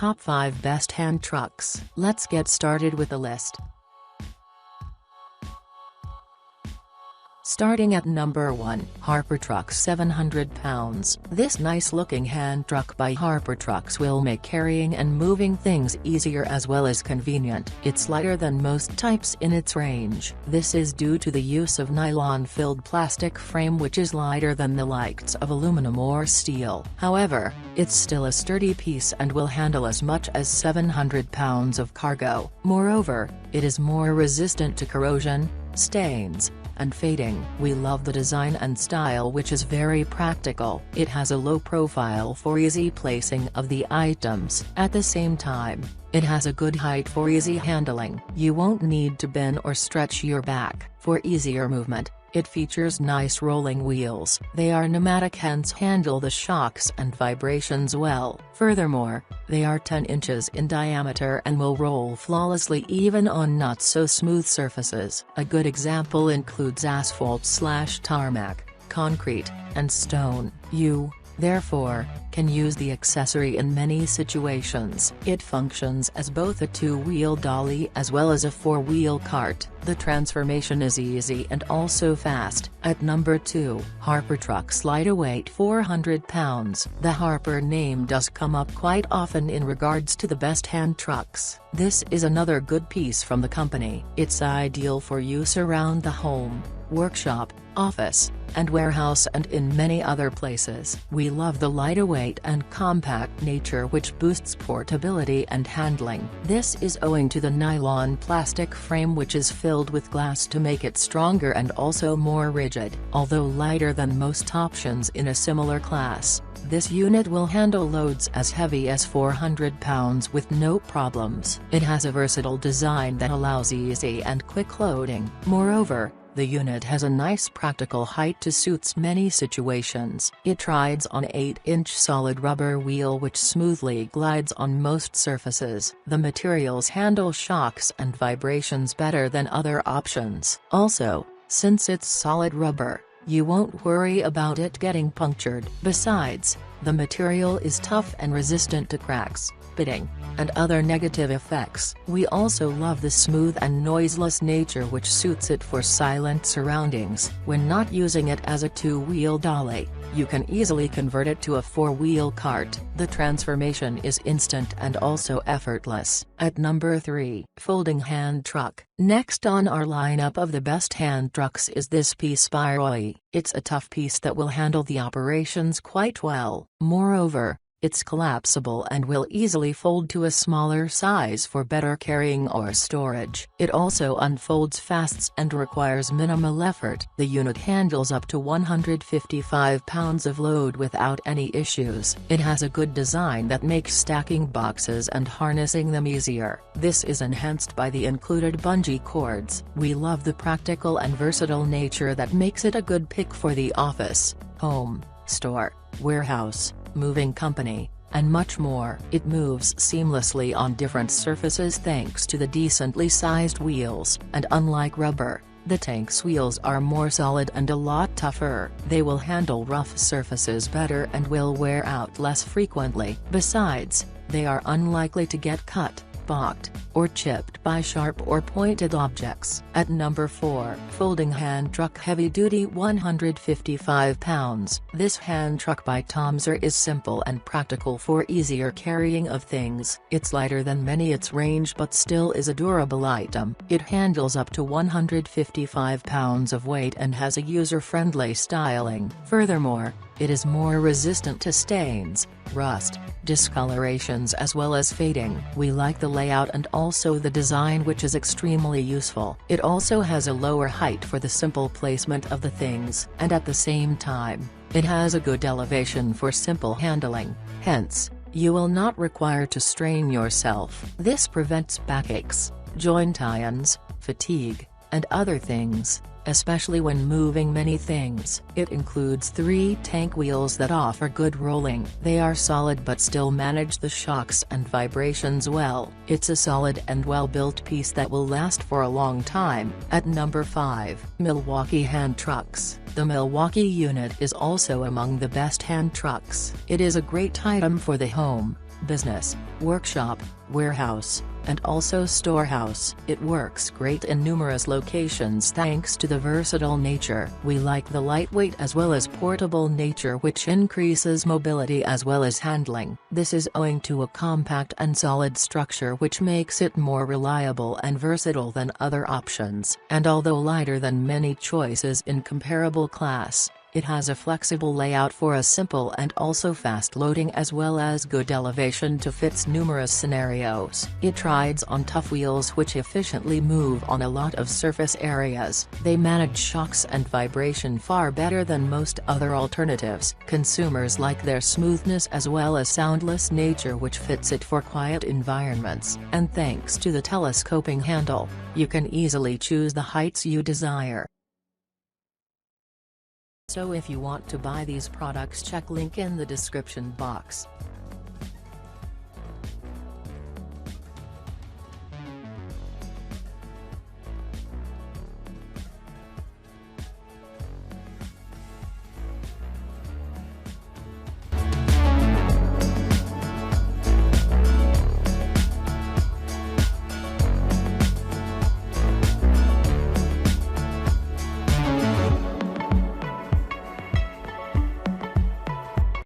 Top 5 Best Hand Trucks. Let's get started with the list. Starting at number 1, Harper Trucks 700 pounds. This nice-looking hand truck by Harper Trucks will make carrying and moving things easier as well as convenient. It's lighter than most types in its range. This is due to the use of nylon-filled plastic frame which is lighter than the likes of aluminum or steel. However, it's still a sturdy piece and will handle as much as 700 pounds of cargo. Moreover, it is more resistant to corrosion, stains, and fading. We love the design and style which is very practical. It has a low profile for easy placing of the items. At the same time, it has a good height for easy handling. You won't need to bend or stretch your back. For easier movement, it features nice rolling wheels. They are pneumatic, hence handle the shocks and vibrations well. Furthermore, they are 10 inches in diameter and will roll flawlessly even on not so smooth surfaces. A good example includes asphalt/tarmac, concrete, and stone. Therefore, can use the accessory in many situations. It functions as both a 2-wheel dolly as well as a 4-wheel cart. The transformation is easy and also fast. At number 2, Harper Trucks Lightweight 400 pounds. The Harper name does come up quite often in regards to the best hand trucks. This is another good piece from the company. It's ideal for use around the home, workshop, office, and warehouse and in many other places. We love the lightweight and compact nature which boosts portability and handling. This is owing to the nylon plastic frame which is filled with glass to make it stronger and also more rigid. Although lighter than most options in a similar class, this unit will handle loads as heavy as 400 pounds with no problems. It has a versatile design that allows easy and quick loading. Moreover, the unit has a nice practical height to suits many situations. It rides on 8-inch solid rubber wheel which smoothly glides on most surfaces. The materials handle shocks and vibrations better than other options. Also, since it's solid rubber, you won't worry about it getting punctured. Besides, the material is tough and resistant to cracks, pitting, and other negative effects. We also love the smooth and noiseless nature which suits it for silent surroundings. When not using it as a 2-wheel dolly, you can easily convert it to a 4-wheel cart. The transformation is instant and also effortless. At number 3, Folding Hand Truck. Next on our lineup of the best hand trucks is this piece by Roy. It's a tough piece that will handle the operations quite well. Moreover, it's collapsible and will easily fold to a smaller size for better carrying or storage. It also unfolds fast and requires minimal effort. The unit handles up to 155 pounds of load without any issues. It has a good design that makes stacking boxes and harnessing them easier. This is enhanced by the included bungee cords. We love the practical and versatile nature that makes it a good pick for the office, home, store, warehouse, moving company, and much more. It moves seamlessly on different surfaces thanks to the decently sized wheels, and unlike rubber, the tank's wheels are more solid and a lot tougher. They will handle rough surfaces better and will wear out less frequently. Besides, they are unlikely to get cut, balked, or chipped by sharp or pointed objects. At number 4, Folding Hand Truck Heavy Duty 155 pounds. This hand truck by Tomzer is simple and practical for easier carrying of things. It's lighter than many its range but still is a durable item. It handles up to 155 pounds of weight and has a user-friendly styling. Furthermore, it is more resistant to stains, rust, discolorations as well as fading. We like the layout and also the design which is extremely useful. It also has a lower height for the simple placement of the things. And at the same time, it has a good elevation for simple handling, hence, you will not require to strain yourself. This prevents backaches, joint tie-ins, fatigue, and other things, especially when moving many things. It includes 3 tank wheels that offer good rolling. They are solid but still manage the shocks and vibrations well. It's a solid and well-built piece that will last for a long time. At number 5, Milwaukee Hand Trucks. The Milwaukee unit is also among the best hand trucks. It is a great item for the home, business, workshop, warehouse, and also storehouse. It works great in numerous locations thanks to the versatile nature. We like the lightweight as well as portable nature, which increases mobility as well as handling. This is owing to a compact and solid structure which makes it more reliable and versatile than other options. And although lighter than many choices in comparable class, it has a flexible layout for a simple and also fast loading as well as good elevation to fit numerous scenarios. It rides on tough wheels which efficiently move on a lot of surface areas. They manage shocks and vibration far better than most other alternatives. Consumers like their smoothness as well as soundless nature which fits it for quiet environments. And thanks to the telescoping handle, you can easily choose the heights you desire. So if you want to buy these products, check link in the description box.